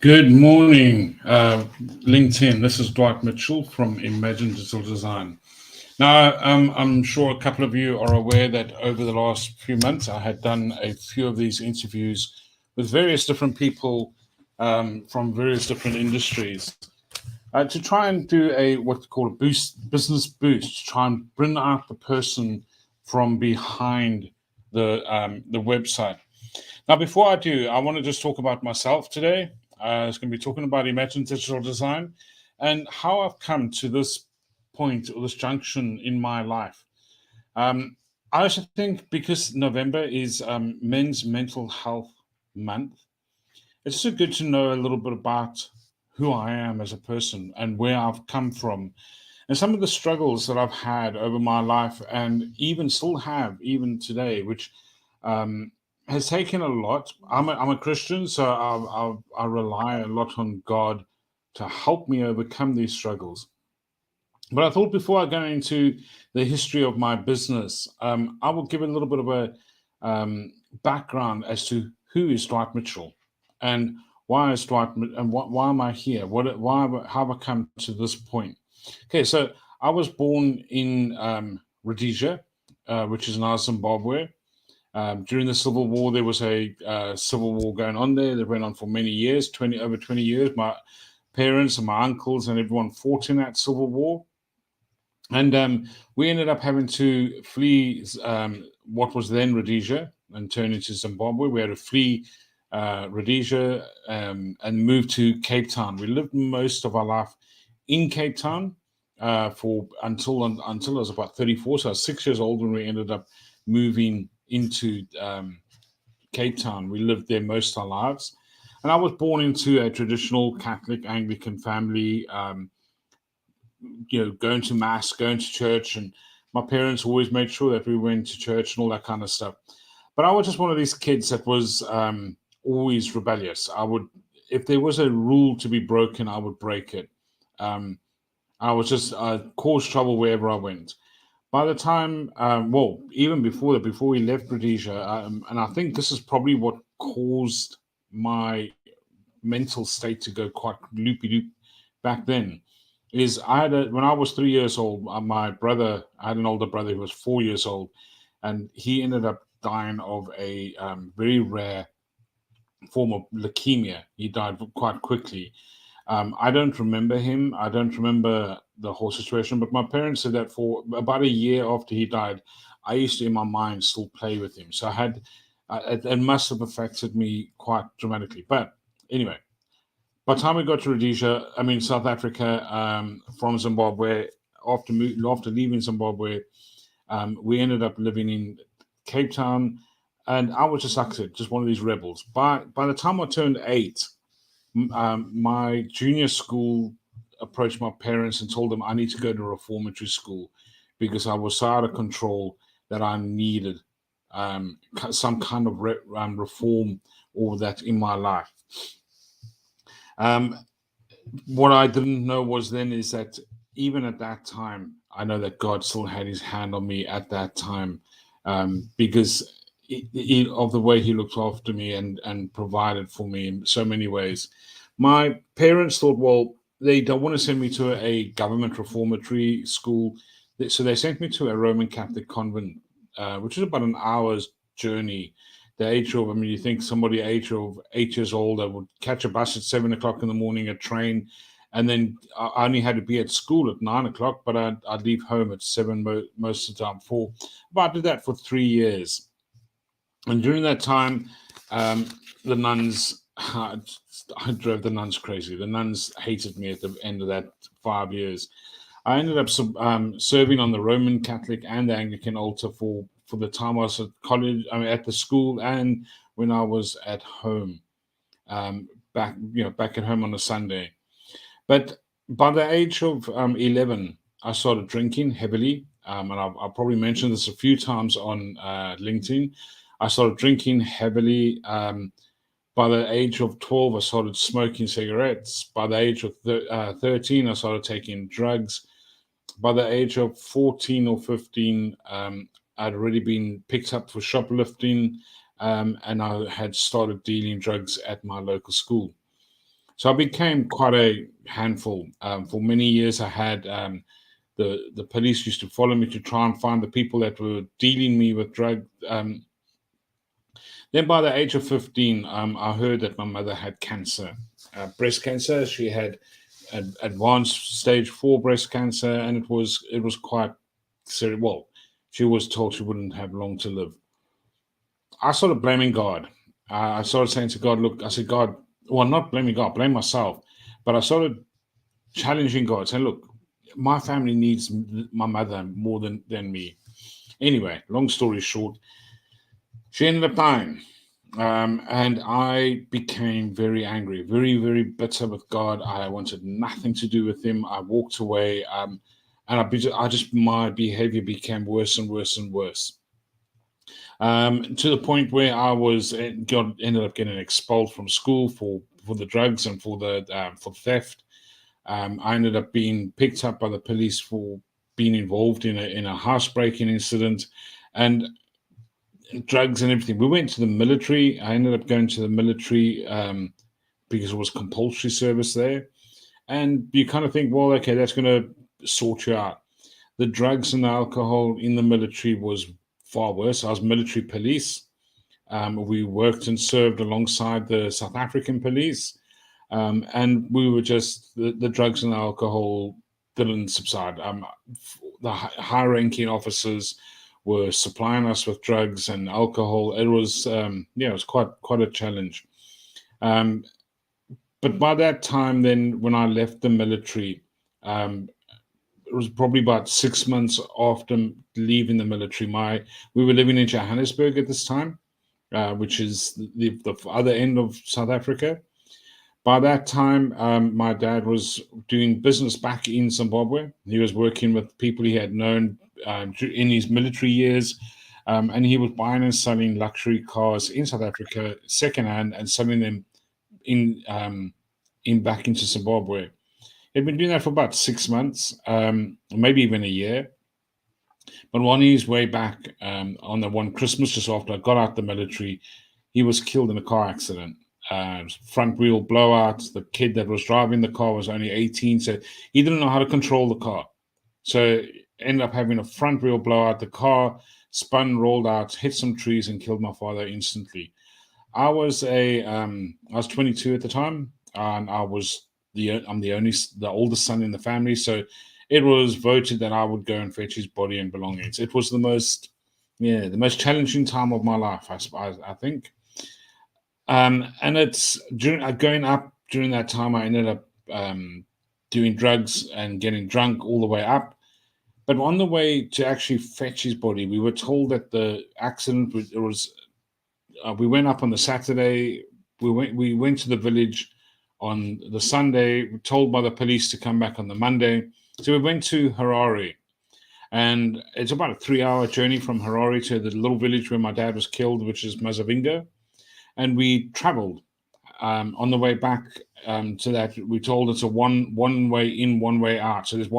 Good morning, LinkedIn. This is Dwight Mitchell from Imagine Digital Design. Now, I'm sure a couple of you are aware that over the last few months, I had done a few of these interviews with various different people from various different industries to try and do a what's called a business boost, to try and bring out the person from behind the website. Now, before I do, I want to just talk about myself today. It's going to be talking about Imagine Digital Design and how I've come to this point or this junction in my life. Um, I also think because November is Men's Mental Health Month, it's so good to know a little bit about who I am as a person and where I've come from and some of the struggles that I've had over my life and even still have even today, which um, has taken a lot. I'm a Christian, so I rely a lot on God to help me overcome these struggles. But I thought before I go into the history of my business, I will give a little bit of a background as to who is Dwight Mitchell and why is and why am I here? How have I come to this point? Okay, so I was born in Rhodesia, which is now Zimbabwe. During the Civil War, there was a civil war going on there that went on for many years, 20 years. My parents and my uncles and everyone fought in that civil war. And we ended up having to flee what was then Rhodesia and turn into Zimbabwe. We had to flee Rhodesia and move to Cape Town. We lived most of our life in Cape Town for until I was about 34. So I was 6 years old when we ended up moving into Cape Town. We lived there most of our lives. And I was born into a traditional Catholic Anglican family. Going to mass, going to church, and my parents always made sure that we went to church and all that kind of stuff. But I was just one of these kids that was always rebellious. If there was a rule to be broken, I would break it. Um, I was just cause trouble wherever I went. By the time, even before that, before we left Rhodesia, and I think this is probably what caused my mental state to go quite loopy loop back then is when I was 3 years old, I had an older brother who was 4 years old, and he ended up dying of a very rare form of leukemia. He died quite quickly. I don't remember him. I don't remember the whole situation, but my parents said that for about a year after he died, I used to, in my mind, still play with him. So it must have affected me quite dramatically. But anyway, by the time we got to Rhodesia, I mean South Africa, from Zimbabwe, after leaving Zimbabwe, we ended up living in Cape Town, and I was just like I said, just one of these rebels. By the time I turned 8, my junior school approached my parents and told them I need to go to reformatory school because I was so out of control that I needed some kind of reform or that in my life. Um, what I didn't know was then is that even at that time, I know that God still had His hand on me at that time, because of the way He looked after me and provided for me in so many ways. My parents thought, well, they don't want to send me to a government reformatory school, so they sent me to a Roman Catholic convent, which is about an hour's journey. The age of, I mean, you think somebody age of 8 years old that would catch a bus at 7 o'clock in the morning, a train, and then I only had to be at school at 9 o'clock, but I'd leave home at seven most of the time. But I did that for 3 years, and during that time, the nuns, I drove the nuns crazy. The nuns hated me at the end of that 5 years. I ended up serving on the Roman Catholic and the Anglican altar for the time I was at college, I mean, at the school, and when I was at home, back at home on a Sunday. But by the age of 11, I started drinking heavily, and I'll probably mentioned this a few times on LinkedIn. I started drinking heavily. By the age of 12, I started smoking cigarettes. By the age of 13, I started taking drugs. By the age of 14 or 15, I'd already been picked up for shoplifting, and I had started dealing drugs at my local school. So I became quite a handful. For many years, I had the police used to follow me to try and find the people that were dealing me with drug. Then by the age of 15, I heard that my mother had cancer, breast cancer. She had advanced stage 4 breast cancer, and it was quite serious. Well, she was told she wouldn't have long to live. I started blaming God. I started saying to God, "Look," I said, "God, well, not blaming God, blame myself." But I started challenging God, saying, "Look, my family needs my mother more than me." Anyway, long story short, she ended up dying. And I became very angry, very, very bitter with God. I wanted nothing to do with Him. I walked away, and I just my behavior became worse and worse and worse, to the point where ended up getting expelled from school for the drugs and for theft. I ended up being picked up by the police for being involved in a housebreaking incident, and drugs and everything. We went to the military. I ended up going to the military because it was compulsory service there. And you kind of think, well, okay, that's going to sort you out. The drugs and the alcohol in the military was far worse. I was military police. We worked and served alongside the South African police. And we were just, the drugs and the alcohol didn't subside. The high ranking officers were supplying us with drugs and alcohol. It was, it was quite a challenge. But by that time, then when I left the military, it was probably about 6 months after leaving the military. We were living in Johannesburg at this time, which is the other end of South Africa. By that time, my dad was doing business back in Zimbabwe. He was working with people he had known in his military years, and he was buying and selling luxury cars in South Africa secondhand and selling them in back into Zimbabwe. He'd been doing that for about 6 months, maybe even a year. But on his way back on the one Christmas, just after I got out the military, he was killed in a car accident. Front wheel blowout. The kid that was driving the car was only 18, so he didn't know how to control the car. So ended up having a front wheel blowout. The car spun, rolled out, hit some trees, and killed my father instantly. I was 22 at the time, and I'm the oldest son in the family, so it was voted that I would go and fetch his body and belongings. It was the most challenging time of my life, I think. And it's going up during that time. I ended up doing drugs and getting drunk all the way up. But on the way to actually fetch his body, we were told that the accident was. We went up on the Saturday. We went to the village on the Sunday. We were told by the police to come back on the Monday. So we went to Harare, and it's about a 3-hour journey from Harare to the little village where my dad was killed, which is Mazavinga. And we traveled. On the way back to that, we told it's a one way in, one way out. So there's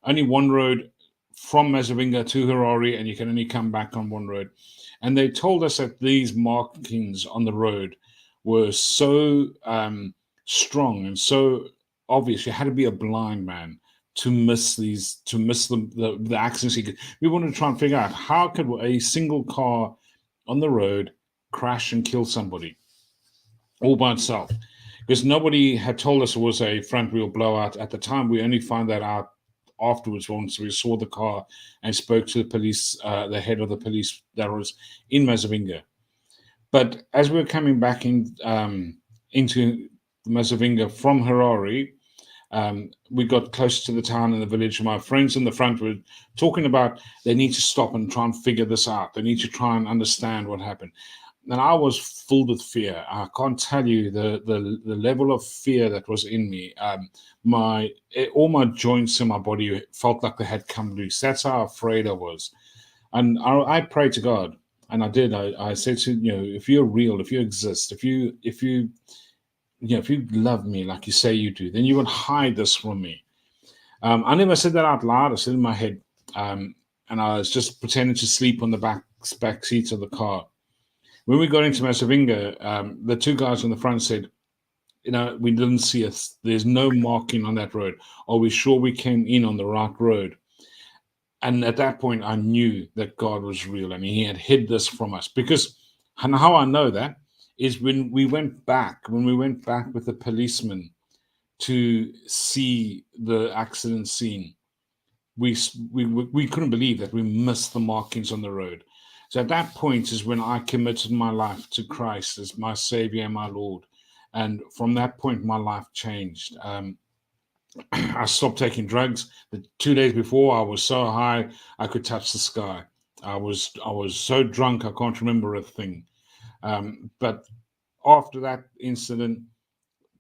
only one road from Mazavinga to Harare, and you can only come back on one road. And they told us that these markings on the road were so strong and so obvious. You had to be a blind man to miss the accidents. We wanted to try and figure out how could a single car on the road crash and kill somebody all by itself, because nobody had told us it was a front wheel blowout at the time. We only found that out afterwards once we saw the car and spoke to the police, the head of the police that was in Mazavinga. But as we were coming back into Mazavinga from Harare, we got close to the town and the village. My friends in the front were talking about they need to stop and try and figure this out. They need to try and understand what happened. And I was filled with fear. I can't tell you the level of fear that was in me. All my joints in my body felt like they had come loose. That's how afraid I was. And I prayed to God, and I did. I said to if you're real, if you exist, if you love me like you say you do, then you would hide this from me. I never said that out loud. I said it in my head, and I was just pretending to sleep on the back seats of the car. When we got into Mazavinga, the two guys on the front said, we didn't see us. There's no marking on that road. Are we sure we came in on the right road? And at that point, I knew that God was real and He had hid this from us. Because, and how I know that is when we went back with the policeman to see the accident scene, we couldn't believe that we missed the markings on the road. So at that point is when I committed my life to Christ as my Savior and my Lord. And from that point, my life changed. I stopped taking drugs. The 2 days before, I was so high I could touch the sky. I was so drunk I can't remember a thing. But after that incident,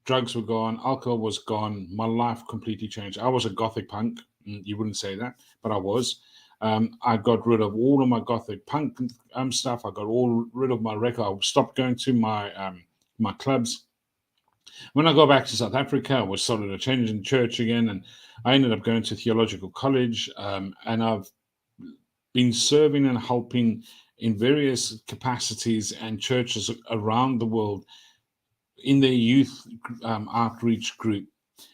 drugs were gone, alcohol was gone. My life completely changed. I was a gothic punk. You wouldn't say that, but I was. I got rid of all of my gothic punk stuff. I got rid of my record. I stopped going to my clubs. When I got back to South Africa, I was started a change in church again, and I ended up going to theological college, and I've been serving and helping in various capacities and churches around the world in their youth outreach group.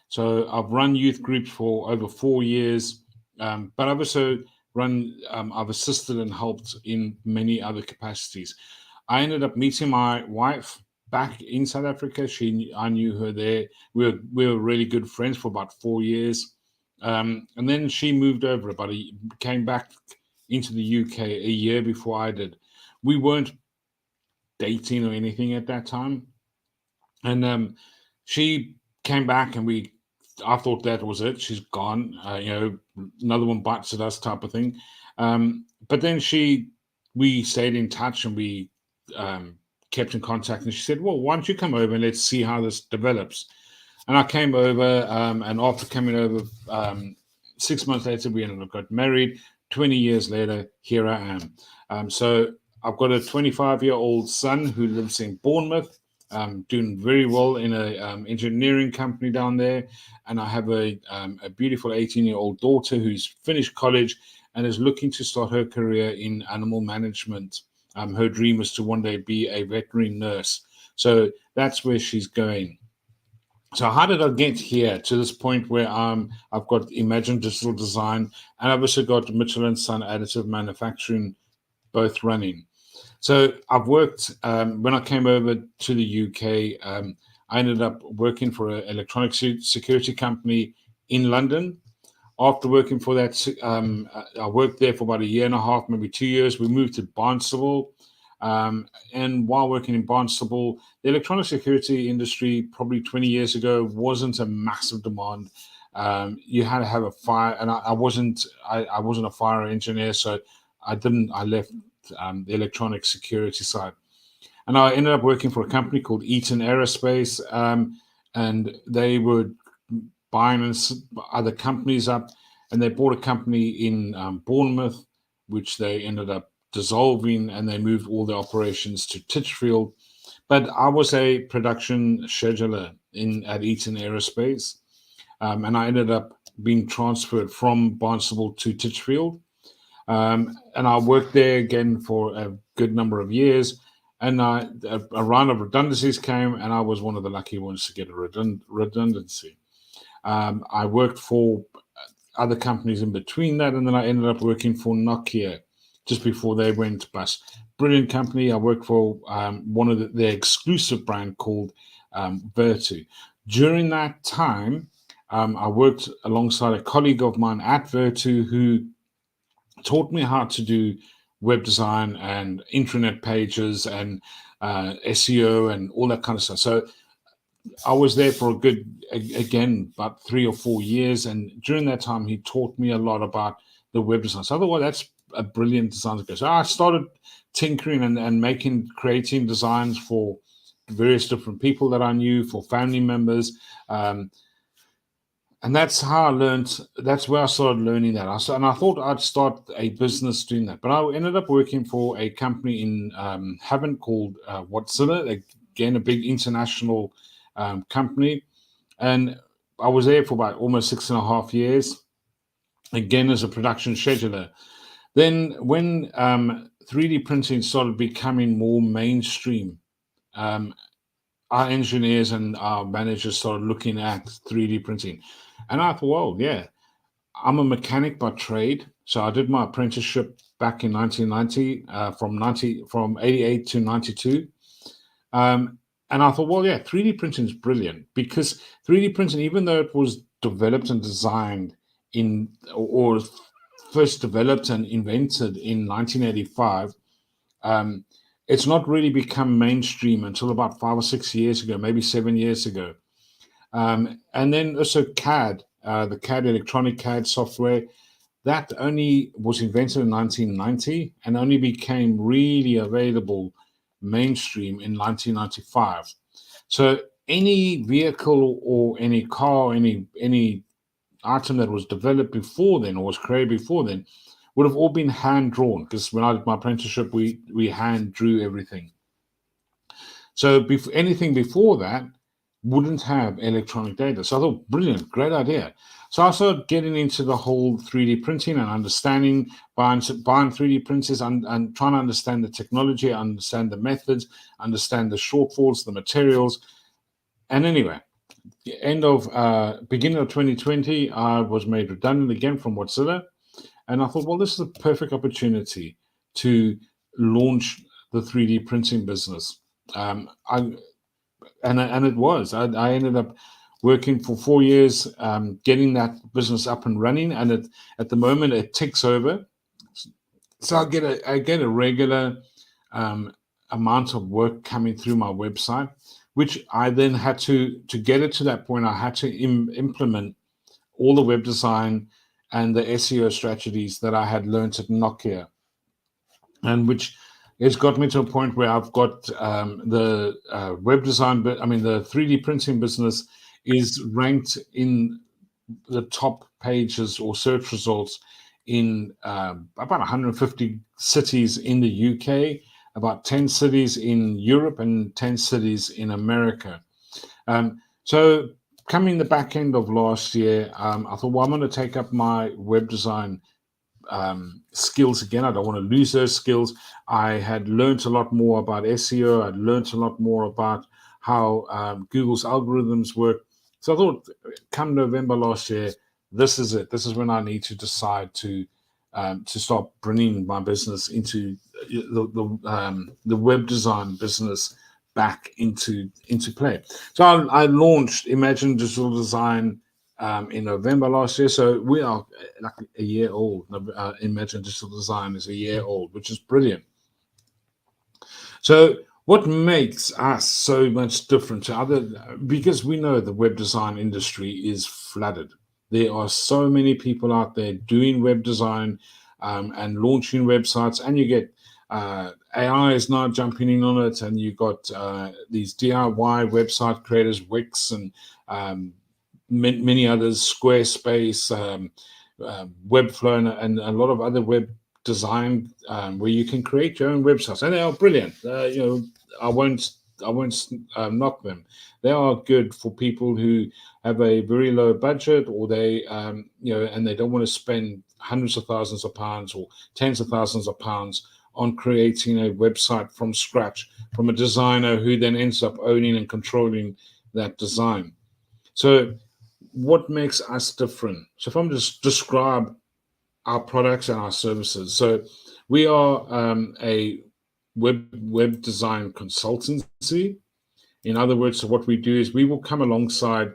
So I've run youth groups for over 4 years, but I've also I've assisted and helped in many other capacities. I ended up meeting my wife back in South Africa. I knew her there. We were really good friends for about 4 years, and then she moved over. Came back into the UK a year before I did. We weren't dating or anything at that time, and she came back, and I thought that was it. She's gone. Another one bites at us, type of thing. But then we stayed in touch, and we kept in contact, and she said, well, why don't you come over and let's see how this develops. And I came over, and after coming over, 6 months later, we ended up got married. 20 years later, here I am. So I've got a 25-year-old son who lives in Bournemouth, doing very well in a engineering company down there. And I have a beautiful 18-year-old daughter who's finished college and is looking to start her career in animal management. Her dream is to one day be a veterinary nurse. So that's where she's going. So how did I get here to this point where I've got Imagine Digital Design, and I've also got Mitchell & Son Additive Manufacturing both running. So I've worked, when I came over to the UK, I ended up working for an electronic security company in London. After working for that, I worked there for about 1.5 years, maybe 2 years. We moved to Barnstable. And while working in Barnstable, the electronic security industry probably 20 years ago wasn't a massive demand. You had to have a fire, and I wasn't a fire engineer, so I left the electronic security side. And I ended up working for a company called Eaton Aerospace, and they were buying other companies up, and they bought a company in Bournemouth, which they ended up dissolving, and they moved all the operations to Titchfield. But I was a production scheduler at Eaton Aerospace, and I ended up being transferred from Barnstable to Titchfield. And I worked there again for a good number of years. And a round of redundancies came, and I was one of the lucky ones to get a redundancy. I worked for other companies in between that, and then I ended up working for Nokia just before they went bust. Brilliant company. I worked for one of their exclusive brand called Vertu. During that time, I worked alongside a colleague of mine at Vertu who taught me how to do web design and intranet pages and SEO and all that kind of stuff. So I was there for about 3 or 4 years. And during that time, he taught me a lot about the web design. So otherwise, that's a brilliant design to go. So I started tinkering and creating designs for various different people that I knew, for family members. And that's how I learned. That's where I started learning that. And I thought I'd start a business doing that. But I ended up working for a company in Havant called Watzilla, again, a big international company. And I was there for about almost 6.5 years, again, as a production scheduler. Then when 3D printing started becoming more mainstream, our engineers and our managers started looking at 3D printing. And I thought, well, yeah, I'm a mechanic by trade. So I did my apprenticeship back in 1990, from 88 to 92. Um, and I thought, well, yeah, 3D printing is brilliant, because 3D printing, even though it was developed and designed or first developed and invented in 1985, um, it's not really become mainstream until about 5 or 6 years ago, maybe 7 years ago. And then also CAD, the CAD, electronic CAD software, that only was invented in 1990 and only became really available mainstream in 1995. So any vehicle or any car, any item that was developed before then or was created before then would have all been hand drawn, because when I did my apprenticeship, we hand drew everything. So anything before that wouldn't have electronic data. So I thought, brilliant, great idea. So I started getting into the whole 3D printing and understanding, buying 3D printers, and trying to understand the technology, understand the methods, understand the shortfalls, the materials. And anyway, beginning of 2020, I was made redundant again from Mozilla. And I thought, well, this is a perfect opportunity to launch the 3D printing business. And it was. I ended up working for 4 years, getting that business up and running, and at the moment it ticks over. So I get a regular amount of work coming through my website, which I then had to get it to that point. I had to implement all the web design and the SEO strategies that I had learned at Nokia, and which it's got me to a point where I've got the web design, but I mean the 3D printing business is ranked in the top pages or search results in about 150 cities in the UK, about 10 cities in Europe, and 10 cities in America. So coming the back end of last year, I thought, well, I'm going to take up my web design skills again. I don't want to lose those skills. I had learned a lot more about SEO. I'd learned a lot more about how Google's algorithms work. So I thought, come November last year, this is it. This is when I need to decide to start bringing my business into the web design business back into play. So I launched Imagine Digital Design in November last year. So we are like a year old. Imagine Digital Design is a year old, which is brilliant. So what makes us so much different to other, because we know the web design industry is flooded. There are so many people out there doing web design and launching websites, and you get AI is now jumping in on it, and you've got these DIY website creators, Wix, and many others, Squarespace, Webflow, and a lot of other web design where you can create your own websites, and they are brilliant. I won't knock them. They are good for people who have a very low budget, or they and they don't want to spend hundreds of thousands of pounds or tens of thousands of pounds on creating a website from scratch from a designer who then ends up owning and controlling that design. So what makes us different? So if I'm just describe our products and our services. So we are a web design consultancy. In other words, so what we do is we will come alongside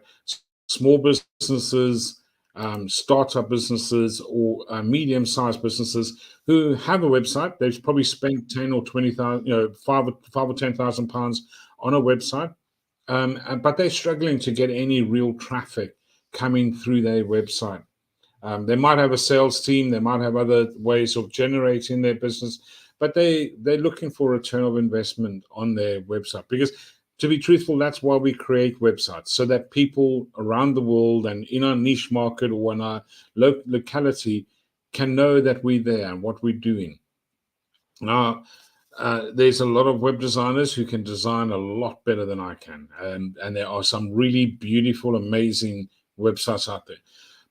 small businesses, startup businesses, or medium-sized businesses who have a website. They've probably spent 10 or 20,000, five or 10,000 pounds on a website, but they're struggling to get any real traffic coming through their website. They might have a sales team, they might have other ways of generating their business, but they're looking for a return of investment on their website. Because to be truthful, that's why we create websites, so that people around the world and in our niche market or in our locality can know that we're there and what we're doing. Now, there's a lot of web designers who can design a lot better than I can, and there are some really beautiful, amazing websites out there.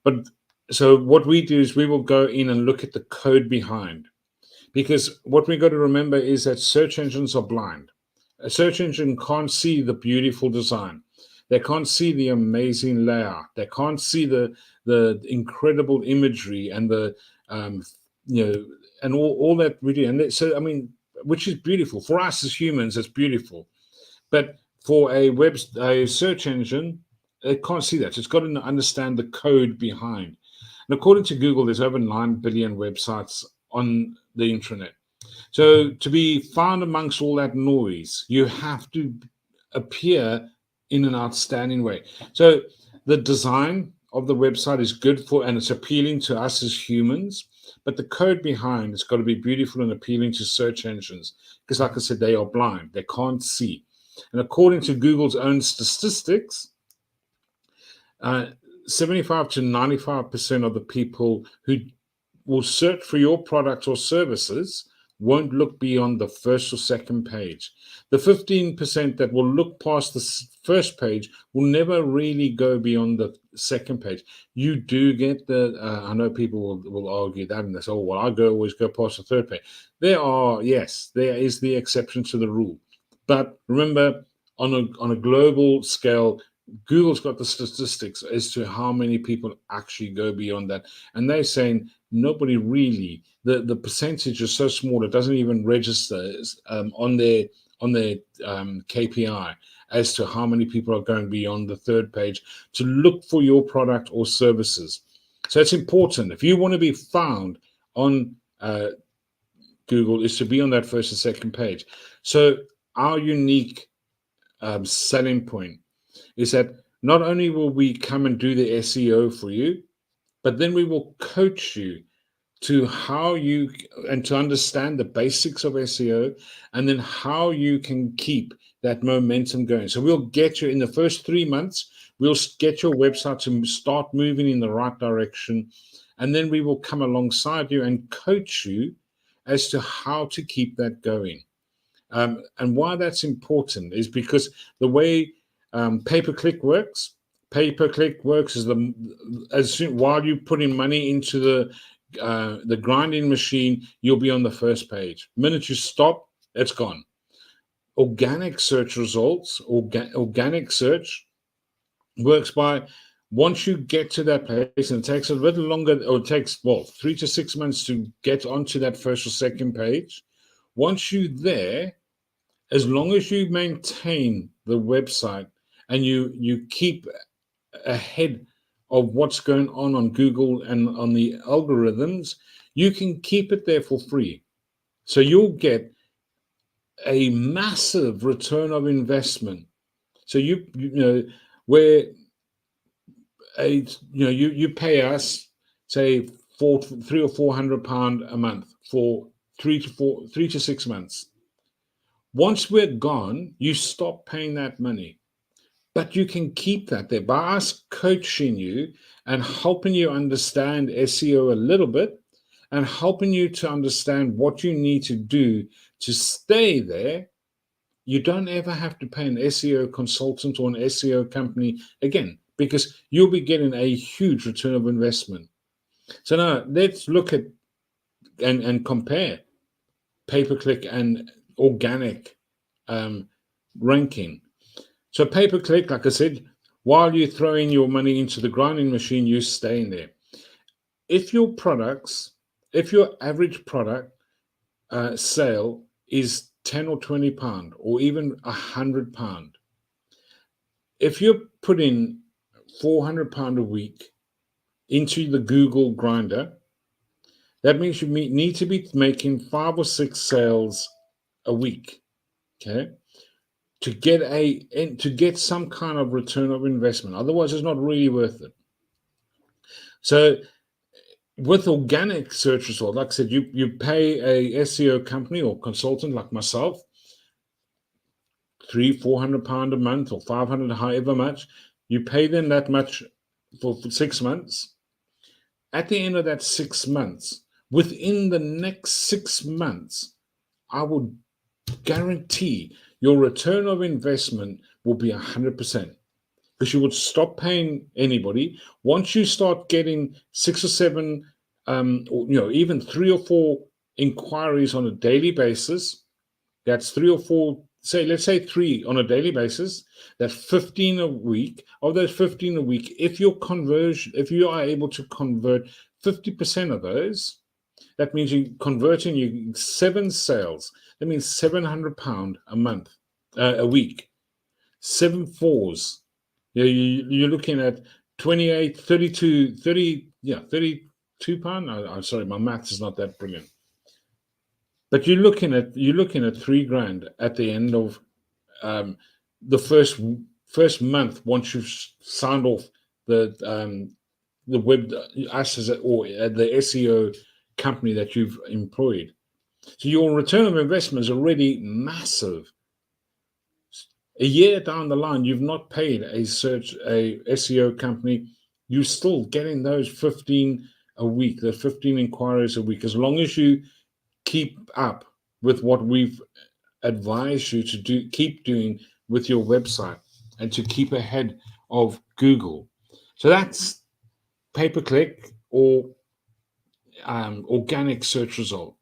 But so what we do is we will go in and look at the code behind, because what we got to remember is that search engines are blind. A search engine can't see the beautiful design. They can't see the amazing layout. They can't see the incredible imagery and the um, you know and all that really. And so I mean, which is beautiful for us as humans. It's beautiful, but for a search engine, it can't see that. It's got to understand the code behind. And according to Google, there's over 9 billion websites on the internet. So to be found amongst all that noise, you have to appear in an outstanding way. So the design of the website is good for, and it's appealing to us as humans, but the code behind it's got to be beautiful and appealing to search engines because, like I said, they are blind, they can't see. And according to Google's own statistics, 75 to 95% of the people who will search for your product or services won't look beyond the first or second page. The 15% that will look past the first page will never really go beyond the second page. You do get I know people will argue that and they say, oh, well, I always go past the third page. There is the exception to the rule. But remember, on a global scale, Google's got the statistics as to how many people actually go beyond that. And they're saying nobody really, the percentage is so small, it doesn't even register on their KPI as to how many people are going beyond the third page to look for your product or services. So it's important. If you want to be found on Google, is to be on that first and second page. So our unique selling point is that not only will we come and do the SEO for you, but then we will coach you to how you and to understand the basics of SEO and then how you can keep that momentum going. So we'll get you in the first 3 months, we'll get your website to start moving in the right direction. And then we will come alongside you and coach you as to how to keep that going. And why that's important is because the way pay-per-click works is while you put in money into the grinding machine, you'll be on the first page. The minute you stop, it's gone. Organic search results, organic search works by once you get to that place, and it takes a little longer, or it takes 3 to 6 months to get onto that first or second page. Once you're there, as long as you maintain the website and you keep ahead of what's going on Google and on the algorithms, you can keep it there for free. So you'll get a massive return of investment. So you pay us, say, for £300 or £400 a month for 3 to 6 months. Once we're gone, you stop paying that money. But you can keep that there by us coaching you and helping you understand SEO a little bit and helping you to understand what you need to do to stay there. You don't ever have to pay an SEO consultant or an SEO company again, because you'll be getting a huge return of investment. So now let's look at and compare pay-per-click and organic ranking. So pay-per-click, like I said, while you're throwing your money into the grinding machine, you're staying there. If your average product sale is £10 or £20 or even £100, if you're putting £400 a week into the Google grinder, that means you need to be making 5 or 6 sales a week, okay, to get some kind of return of investment. Otherwise, it's not really worth it. So with organic search results, like I said, you pay a SEO company or consultant like myself £300-400 a month or 500, however much. You pay them that much for 6 months. At the end of that 6 months, within the next 6 months, I would guarantee your return of investment will be 100%, because you would stop paying anybody. Once you start getting 6 or 7, or even 3 or 4 inquiries on a daily basis, that's 3 or 4 let's say 3 on a daily basis, that's 15 a week. Of those 15 a week, if you are able to convert 50% of those, that means you're converting you 7 sales. That means £700 a month, a week. 7 fours. You're looking at 28, 32, 30, yeah, £32. I'm sorry, my maths is not that brilliant. But you're looking at £3,000 at the end of the first month once you've signed off the web us as or the SEO company that you've employed. So your return of investment is already massive. A year down the line, you've not paid a SEO company. You're still getting those 15 a week, the 15 inquiries a week, as long as you keep up with what we've advised you to do, keep doing with your website, and to keep ahead of Google. So that's pay-per-click or organic search result.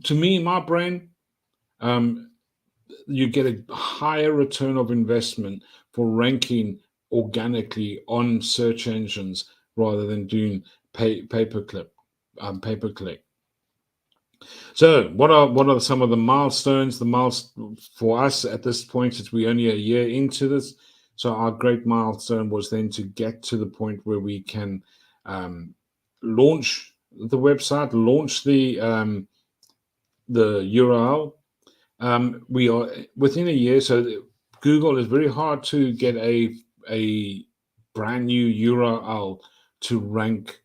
To me, in my brain, you get a higher return of investment for ranking organically on search engines rather than doing pay-per-click. So, what are some of the milestones? For us at this point, it's we only a year into this. So our great milestone was then to get to the point where we can launch the website, launch the URL. We are within a year, so Google is very hard to get a brand new URL to rank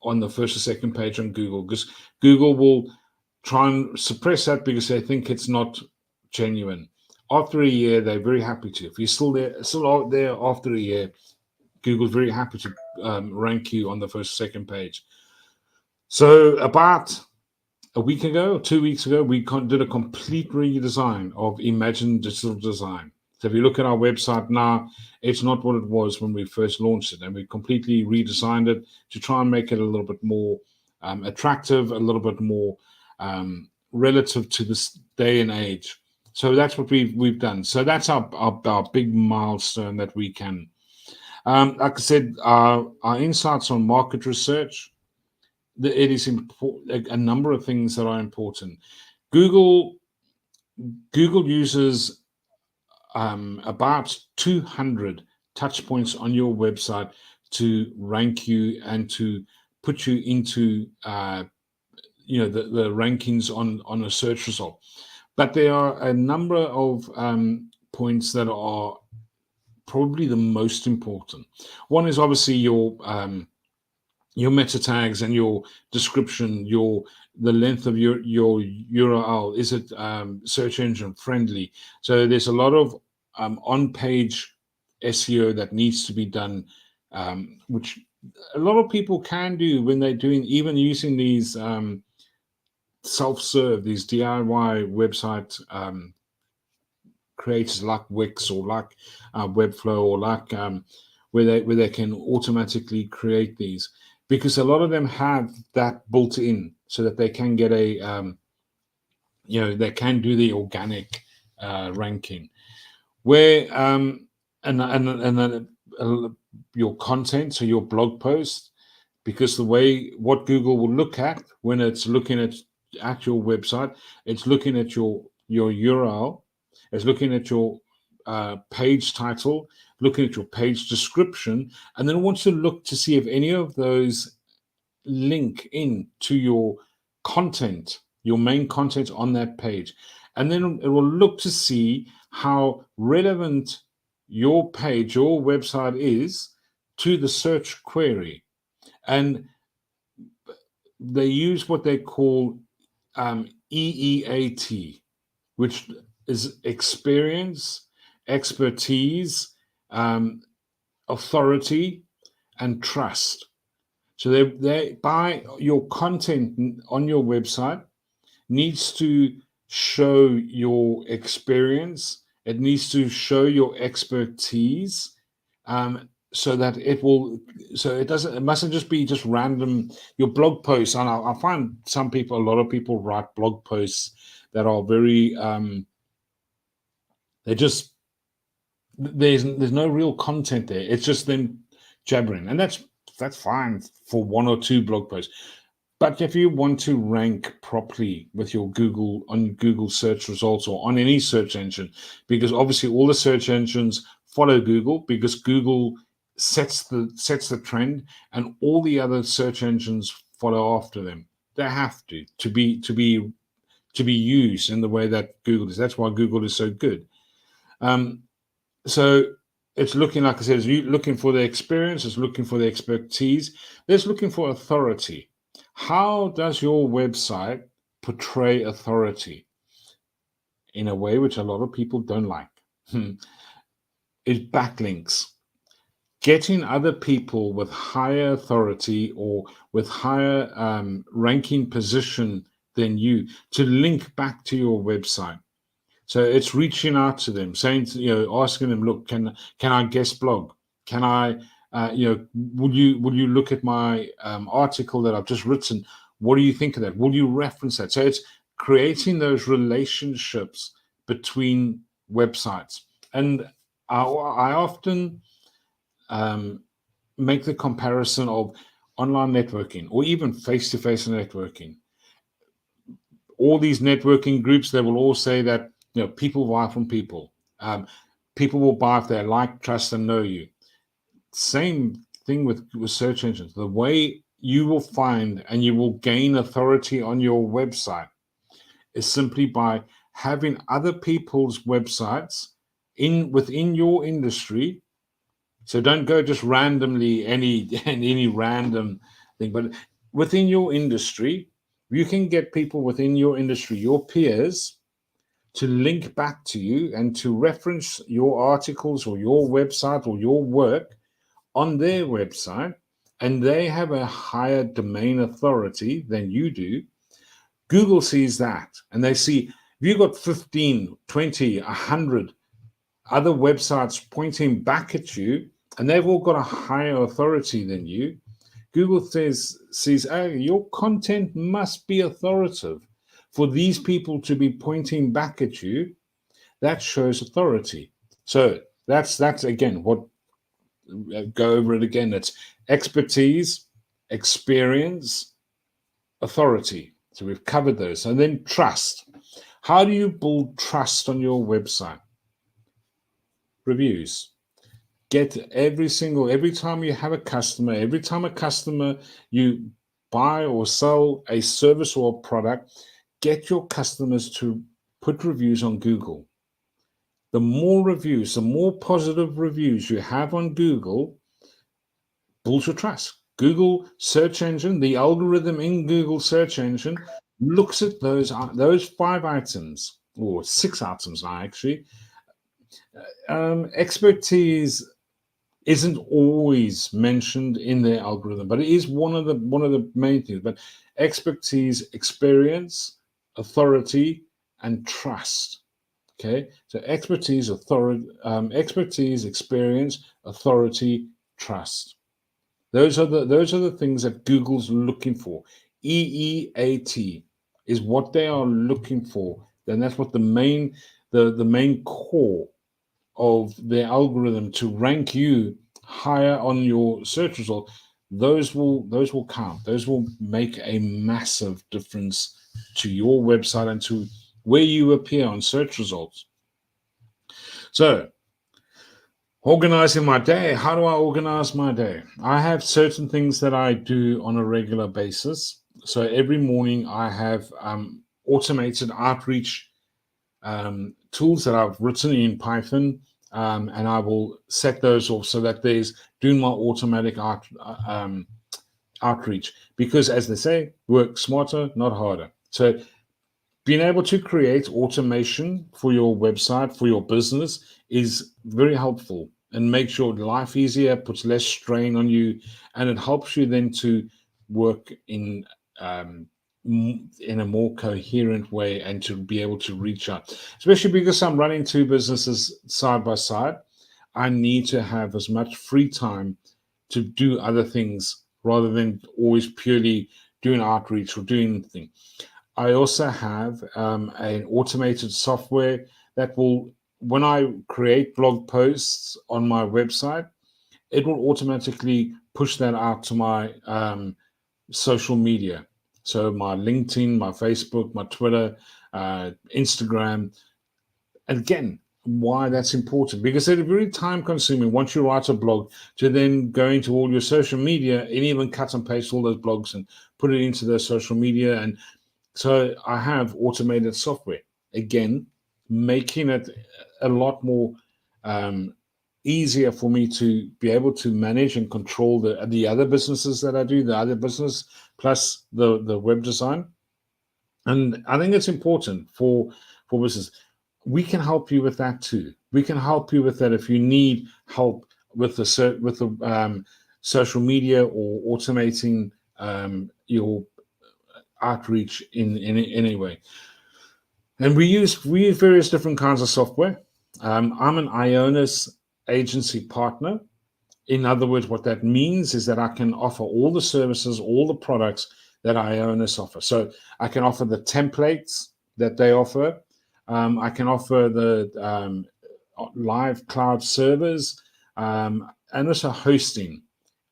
on the first or second page on Google, because Google will try and suppress that because they think it's not genuine. After a year, they're very happy to. If you're still out there after a year, Google's very happy to rank you on the first or second page. So about a week ago, 2 weeks ago, we did a complete redesign of Imagine Digital Design. So if you look at our website now, it's not what it was when we first launched it, and we completely redesigned it to try and make it a little bit more attractive, a little bit more relative to this day and age. So that's what we've done. So that's our big milestone that we can. Like I said, our insights on market research. It is important. A number of things that are important. Google uses about 200 touch points on your website to rank you and to put you into the rankings on a search result. But there are a number of points that are probably the most important. One is obviously your meta tags and your description, the length of your URL. Is it search engine friendly? So there's a lot of on-page SEO that needs to be done, which a lot of people can do when they're even using these self-serve, these DIY website creators like Wix or like Webflow or like where they can automatically create these, because a lot of them have that built in so that they can get they can do the organic ranking, where your content, so your blog post, because what Google will look at when it's looking at your website, it's looking at your URL, it's looking at your page title, looking at your page description, and then wants to look to see if any of those link in to your content, your main content on that page. And then it will look to see how relevant your page, your website is to the search query. And they use what they call EEAT, which is experience, expertise, authority, and trust. So they by your content on your website needs to show your experience. It needs to show your expertise, so that it mustn't just be just random. Your blog posts, and I find a lot of people write blog posts that are very They just there's no real content there. It's just them jabbering, and that's fine for one or two blog posts. But if you want to rank properly with your Google search results or on any search engine, because obviously all the search engines follow Google because Google sets the trend, and all the other search engines follow after them. They have to be used in the way that Google is. That's why Google is so good. So it's looking, like I said, it's looking for the experience, it's looking for the expertise, it's looking for authority. How does your website portray authority in a way which a lot of people don't like? Is backlinks. Getting other people with higher authority or with higher ranking position than you to link back to your website. So it's reaching out to them, saying, asking them, look, can I guest blog? Can I, will you look at my article that I've just written? What do you think of that? Will you reference that? So it's creating those relationships between websites. And I often make the comparison of online networking or even face-to-face networking. All these networking groups, they will all say that people buy from people. People will buy if they like, trust, and know you. Same thing with search engines. The way you will find and you will gain authority on your website is simply by having other people's websites within your industry. So don't go just randomly any random thing, but within your industry, you can get people within your industry, your peers, to link back to you and to reference your articles or your website or your work on their website, and they have a higher domain authority than you do. Google sees that, and they see if you've got 15, 20, 100 other websites pointing back at you, and they've all got a higher authority than you, Google sees, oh, your content must be authoritative. For these people to be pointing back at you, that shows authority. So that's again what, go over it again. It's expertise, experience, authority. So we've covered those. And then trust. How do you build trust on your website? Reviews. Get every time you have a customer, every time you buy or sell a service or a product, get your customers to put reviews on Google. The more reviews, the more positive reviews you have on Google, builds your trust. Google search engine, the algorithm in Google search engine looks at those 5 items, or 6 items now actually. Expertise isn't always mentioned in their algorithm, but it is one of the main things. But expertise, experience, authority, and trust. Okay, so expertise, experience, authority, trust. Those are the things that Google's looking for. EEAT is what they are looking for. Then that's what the main core of their algorithm to rank you higher on your search result. Those will count. Those will make a massive difference to your website and to where you appear on search results. So, organizing my day. How do I organize my day? I have certain things that I do on a regular basis. So every morning I have automated outreach tools that I've written in Python, and I will set those off so that there's doing my automatic outreach. Because as they say, work smarter, not harder. So being able to create automation for your website, for your business, is very helpful and makes your life easier, puts less strain on you, and it helps you then to work in a more coherent way and to be able to reach out. Especially because I'm running 2 businesses side by side, I need to have as much free time to do other things rather than always purely doing outreach or doing things. I also have an automated software that will when I create blog posts on my website, it will automatically push that out to my social media. So my LinkedIn, my Facebook, my Twitter, Instagram. And again, why that's important, because it's very time consuming once you write a blog to then go into all your social media and even cut and paste all those blogs and put it into their social media. And so I have automated software, again, making it a lot more easier for me to be able to manage and control the other businesses that I do, the other business plus the web design. And I think it's important for business. We can help you with that too. We can help you with that if you need help with the social media or automating your outreach in any way. And we use various different kinds of software. I'm an Ionis agency partner. In other words, what that means is that I can offer all the services, all the products that Ionis offer. So I can offer the templates that they offer. I can offer the live cloud servers and also hosting,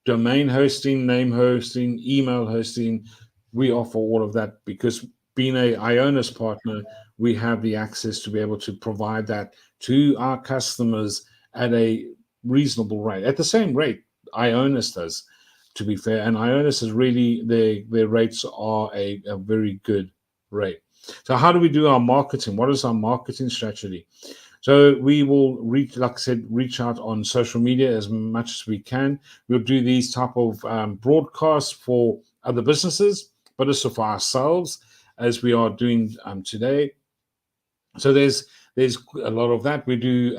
domain hosting, name hosting, email hosting. We offer all of that because being a Ionis partner, we have the access to be able to provide that to our customers at a reasonable rate, at the same rate Ionis does, to be fair. And Ionis is really, their rates are a very good rate. So how do we do our marketing? What is our marketing strategy? So we will reach, like I said, reach out on social media as much as we can. We'll do these type of broadcasts for other businesses, but also for ourselves, as we are doing today. So there's a lot of that. We do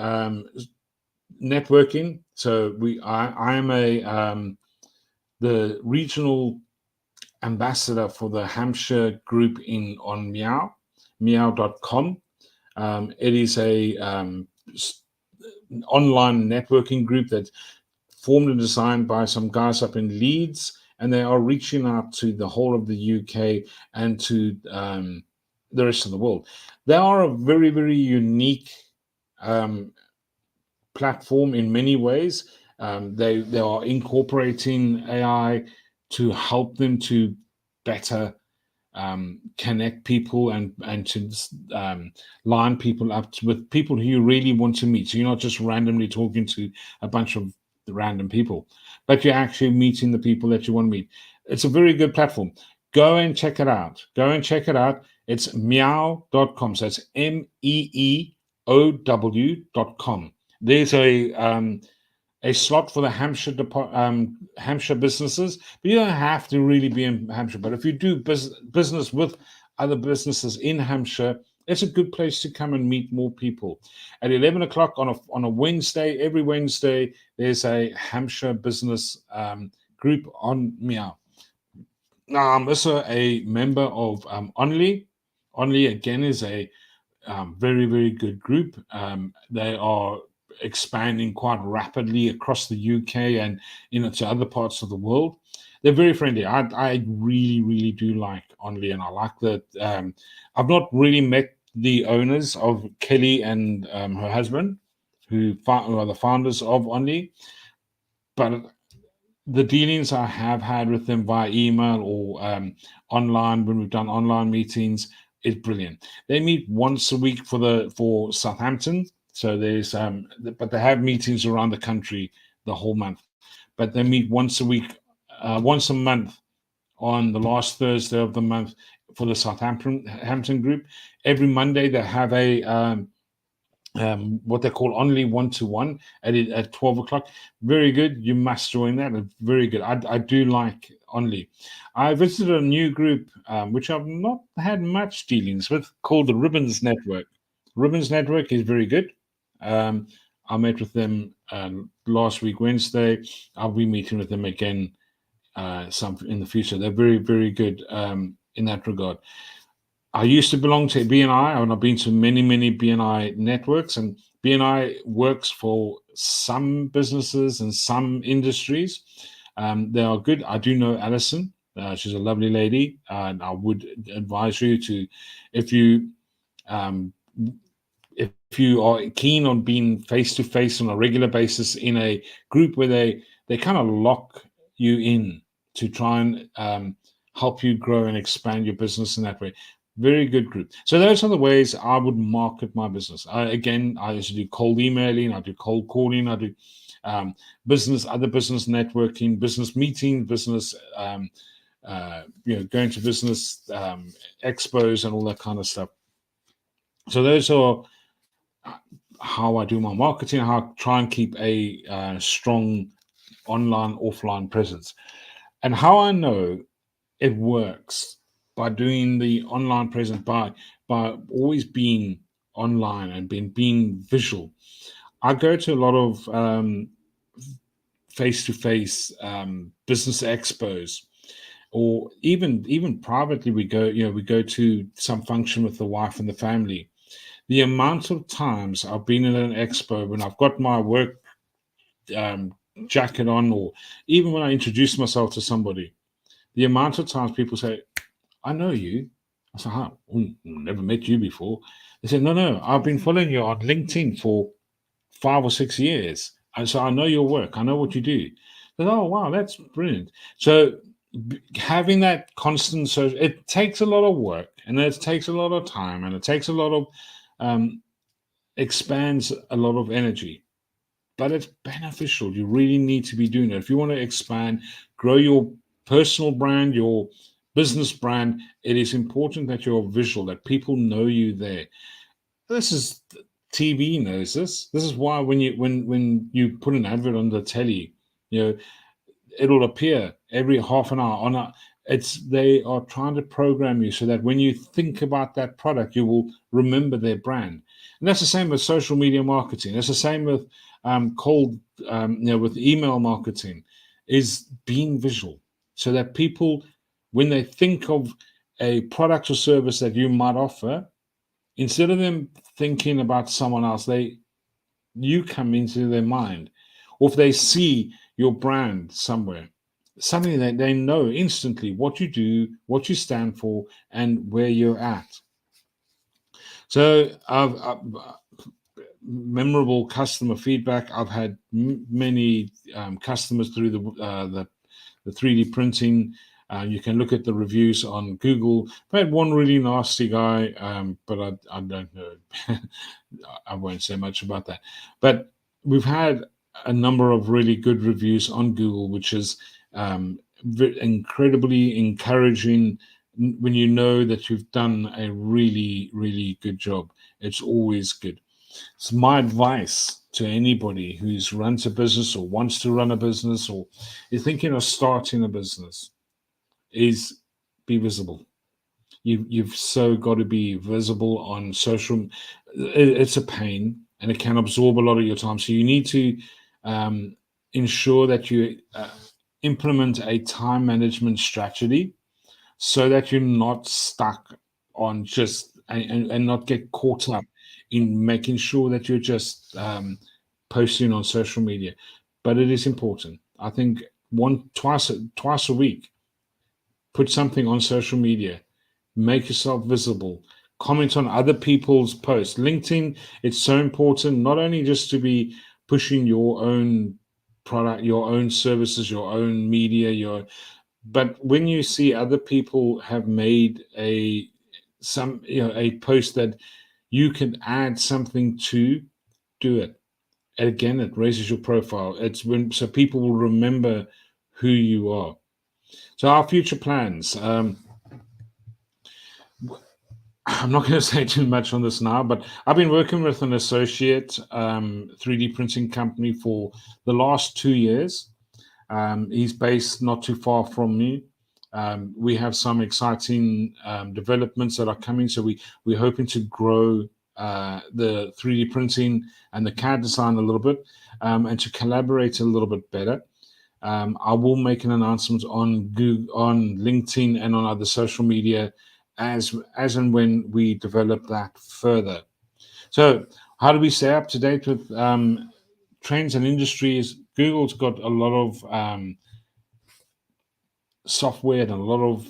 networking. So I am the regional ambassador for the Hampshire group on meow.com. It is a online networking group that's formed and designed by some guys up in Leeds, and they are reaching out to the whole of the UK and to the rest of the world. They are a very, very unique platform in many ways. They are incorporating AI to help them to better connect people and to line people up with people who you really want to meet. So you're not just randomly talking to a bunch of random people, but you're actually meeting the people that you want to meet. It's a very good platform. Go and check it out. It's meow.com. So it's meeow.com. There's a slot for the Hampshire businesses, but you don't have to really be in Hampshire. But if you do business with other businesses in Hampshire, it's a good place to come and meet more people. At 11 o'clock on a Wednesday, every Wednesday, there's a Hampshire business group on Meow. Now, I'm also a member of Only. Only, again, is a very, very good group. They are expanding quite rapidly across the UK and to other parts of the world. They're very friendly. I really, really do like Only, and I like that. I've not really met the owners of Kelly and her husband, who are the founders of Only, but the dealings I have had with them via email or online when we've done online meetings is brilliant. They meet once a week for Southampton. So there's but they have meetings around the country the whole month. But they meet once a week, once a month on the last Thursday of the month for the Southampton group. Every Monday they have a what they call Only one-to-one at 12 o'clock. Very good. You must join that. It's very good. I do like Only. I visited a new group, which I've not had much dealings with, called the Ribbons Network. Ribbons Network is very good. I met with them last week, Wednesday. I'll be meeting with them again some in the future. They're very, very good in that regard. I used to belong to BNI, and I've been to many, many BNI networks, and BNI works for some businesses and some industries. They are good. I do know Alison. She's a lovely lady, and I would advise you to, if you if you are keen on being face to face on a regular basis in a group where they kind of lock you in to try and help you grow and expand your business in that way. Very good group. So those are the ways I would market my business. I used to do cold emailing, I do cold calling, I do other business networking, business meetings, business, going to business expos and all that kind of stuff. So those are how I do my marketing, how I try and keep a strong online, offline presence. And how I know it works by doing the online presence, by always being online and being visual. I go to a lot of face-to-face business expos, or even privately we go to some function with the wife and the family. The amount of times I've been in an expo when I've got my work jacket on, or even when I introduce myself to somebody, the amount of times people say, "I know you." I said, "Huh, never met you before." They said, "No, I've been following you on LinkedIn for 5 or 6 years, and so I know your work. I know what you do." Said, "Oh wow, that's brilliant." So having that constant, so it takes a lot of work, and it takes a lot of time, and it takes a lot of expands a lot of energy, but it's beneficial. You really need to be doing it if you want to expand, grow your personal brand, your business brand. It is important that you're visual, that people know you there. This is TV knows this. This is why when you put an advert on the telly, you know, it'll appear every half an hour on a. It's they are trying to program you so that when you think about that product, you will remember their brand. And that's the same with social media marketing. That's the same with with email marketing, is being visual so that people, when they think of a product or service that you might offer, instead of them thinking about someone else, you come into their mind. Or if they see your brand somewhere, something that they know instantly what you do, what you stand for, and where you're at. So memorable customer feedback. I've had many customers through the 3D printing. You can look at the reviews on Google. I had one really nasty guy, but I don't know. I won't say much about that. But we've had a number of really good reviews on Google, which is incredibly encouraging when you know that you've done a really, really good job. It's always good. It's my advice to anybody who's runs a business or wants to run a business or is thinking of starting a business is be visible. You've so got to be visible on social. It's a pain and it can absorb a lot of your time. So you need to ensure that you implement a time management strategy so that you're not stuck on just and not get caught up in making sure that you're just posting on social media. But it is important. I think twice a week, put something on social media, make yourself visible, comment on other people's posts. LinkedIn, it's so important, not only just to be pushing your own product, your own services, your own media, but when you see other people have made a post that you can add something to, do it. And again, it raises your profile. It's when so people will remember who you are. So our future plans. I'm not going to say too much on this now, but I've been working with an associate 3D printing company for the last 2 years. He's based not too far from me. We have some exciting developments that are coming. So we're hoping to grow the 3D printing and the CAD design a little bit, and to collaborate a little bit better. I will make an announcement on Google, on LinkedIn, and on other social media as and when we develop that further. So, how do we stay up to date with trends and industries? Google's got a lot of software and a lot of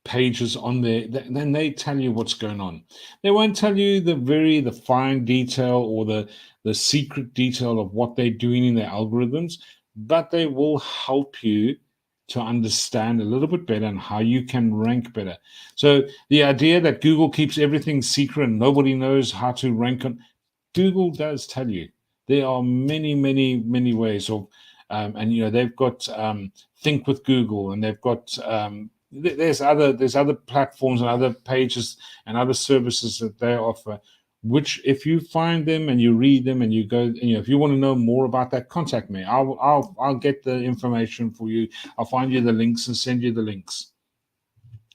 pages on there, then they tell you what's going on. They won't tell you the fine detail or the secret detail of what they're doing in their algorithms, but they will help you to understand a little bit better and how you can rank better. So the idea that Google keeps everything secret and nobody knows how to rank on, Google does tell you. There are many ways of, and they've got Think with Google, and they've got there's other platforms and other pages and other services that they offer. Which, if you find them and you read them and you go, if you want to know more about that, contact me. I'll get the information for you. I'll find you the links and send you the links.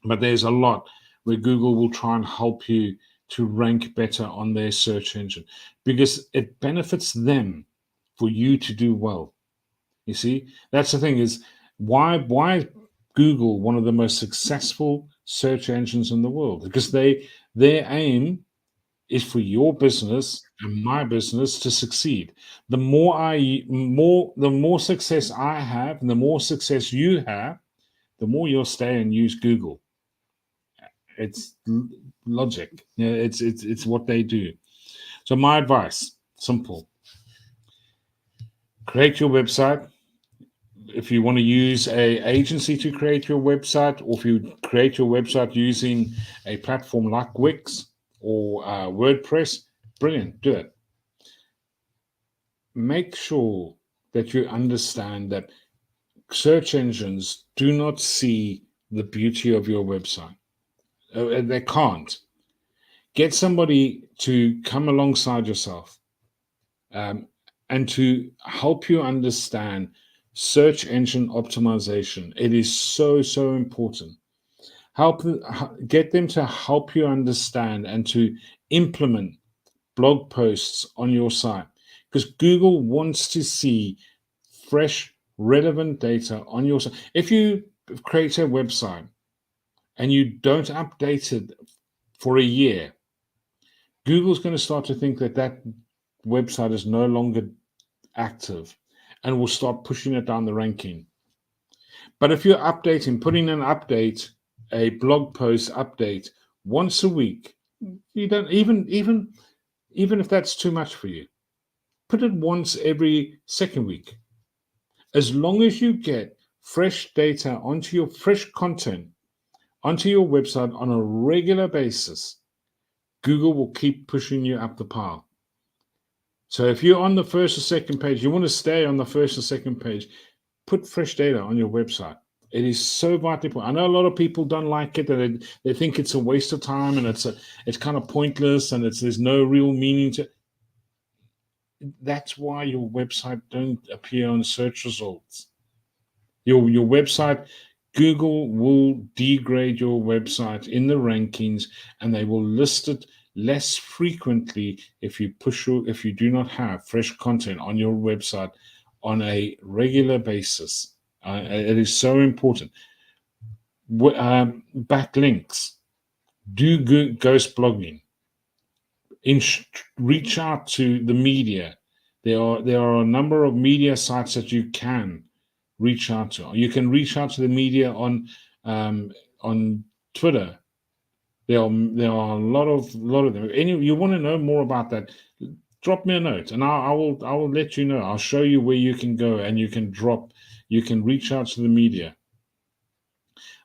But there's a lot where Google will try and help you to rank better on their search engine because it benefits them for you to do well. You see, that's the thing is why is Google one of the most successful search engines in the world? Because their aim is for your business and my business to succeed. The more success I have and the more success you have, the more you'll stay and use Google. It's logic. It's what they do. So my advice, simple. Create your website. If you want to use a agency to create your website, or if you create your website using a platform like Wix or WordPress, brilliant, do it. Make sure that you understand that search engines do not see the beauty of your website. They can't. Get somebody to come alongside yourself and to help you understand search engine optimization. It is so important. Get them to help you understand and to implement blog posts on your site, because Google wants to see fresh, relevant data on your site. If you create a website and you don't update it for a year, Google's going to start to think that website is no longer active and will start pushing it down the ranking. But if you're updating, putting an update, a blog post update once a week, you don't even if that's too much for you, put it once every second week. As long as you get fresh data onto your fresh content onto your website on a regular basis, Google will keep pushing you up the pile. So if you're on the first or second page, you want to stay on the first or second page, put fresh data on your website. It is so vital. I know a lot of people don't like it, and they think it's a waste of time, and it's kind of pointless, and there's no real meaning to it. That's why your website don't appear on search results. Your website, Google will degrade your website in the rankings, and they will list it less frequently if you do not have fresh content on your website on a regular basis. It is so important. Backlinks. Do ghost blogging. Reach out to the media. There are a number of media sites that you can reach out to. You can reach out to the media on Twitter. There are a lot of them. You want to know more about that, drop me a note, and I will let you know. I'll show you where you can go, and you can reach out to the media.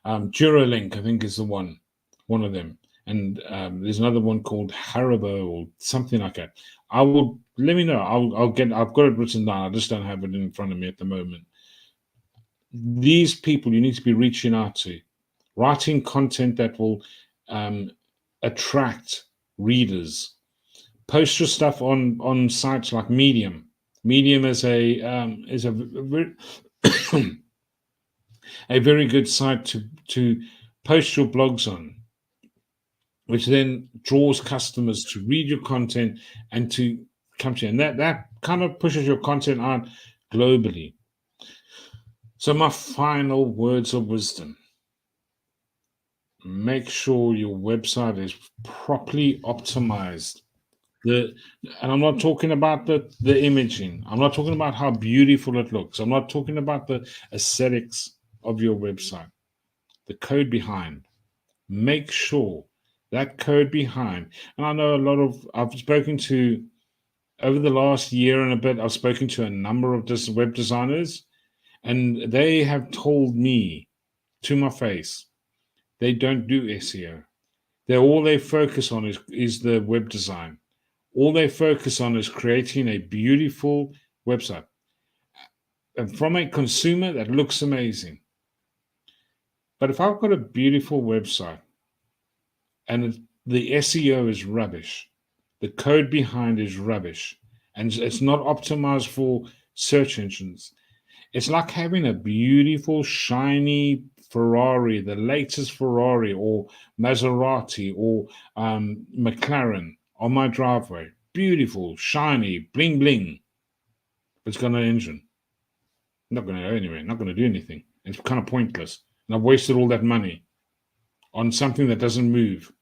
Duralink, I think, is the one of them, and there's another one called Haribo or something like that. Let me know. I've got it written down. I just don't have it in front of me at the moment. These people you need to be reaching out to, writing content that will attract readers. Post your stuff on sites like Medium. Medium is a a very good site to post your blogs on, which then draws customers to read your content and to come to you. And that kind of pushes your content out globally. So my final words of wisdom: make sure your website is properly optimized. And I'm not talking about the imaging. I'm not talking about how beautiful it looks. I'm not talking about the aesthetics of your website, the code behind. make sure that code behind, and I know I've spoken to, over the last year and a bit, I've spoken to a number of web designers, and they have told me to my face, they don't do SEO. All they focus on is the web design. All they focus on is creating a beautiful website. And from a consumer, that looks amazing. But if I've got a beautiful website and the SEO is rubbish, the code behind is rubbish, and it's not optimized for search engines, it's like having a beautiful, shiny Ferrari, the latest Ferrari or Maserati or McLaren on my driveway. Beautiful, shiny, bling, bling. But it's got no engine. Not going to go anywhere. Not going to do anything. It's kind of pointless. And I've wasted all that money on something that doesn't move.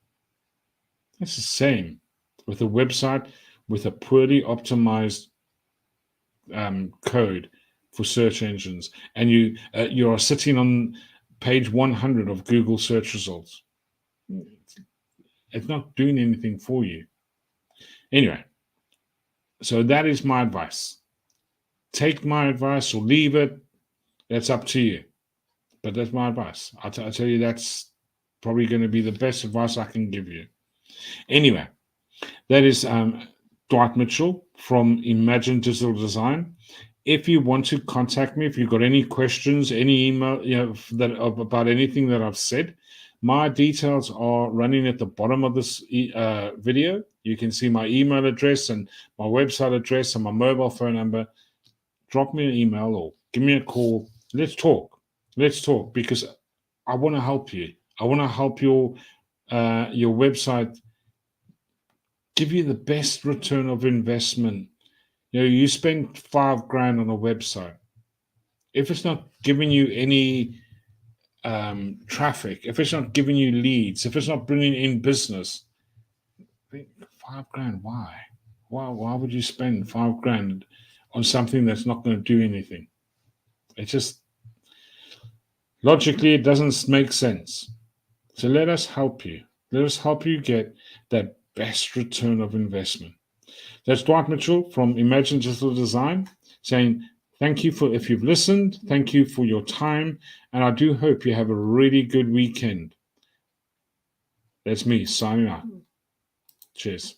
It's the same with a website with a poorly optimized code for search engines, and you are sitting on page 100 of Google search results. It's not doing anything for you. Anyway, so that is my advice. Take my advice or leave it. That's up to you. But that's my advice. I tell you, that's probably going to be the best advice I can give you. Anyway, that is Dwight Mitchell from Imagine Digital Design. If you want to contact me, if you've got any questions, any email, about anything that I've said, my details are running at the bottom of this video. You can see my email address and my website address and my mobile phone number. Drop me an email or give me a call. Let's talk. Let's talk, because I want to help you. I want to help your website give you the best return of investment. You spend $5,000 on a website. If it's not giving you any traffic, if it's not giving you leads, if it's not bringing in business, $5,000, why? Why would you spend $5,000 on something that's not going to do anything? It just, logically, it doesn't make sense. So let us help you. Let us help you get that best return of investment. That's Dwight Mitchell from Imagine Digital Design saying, thank you if you've listened. Thank you for your time. And I do hope you have a really good weekend. That's me signing out. Cheers.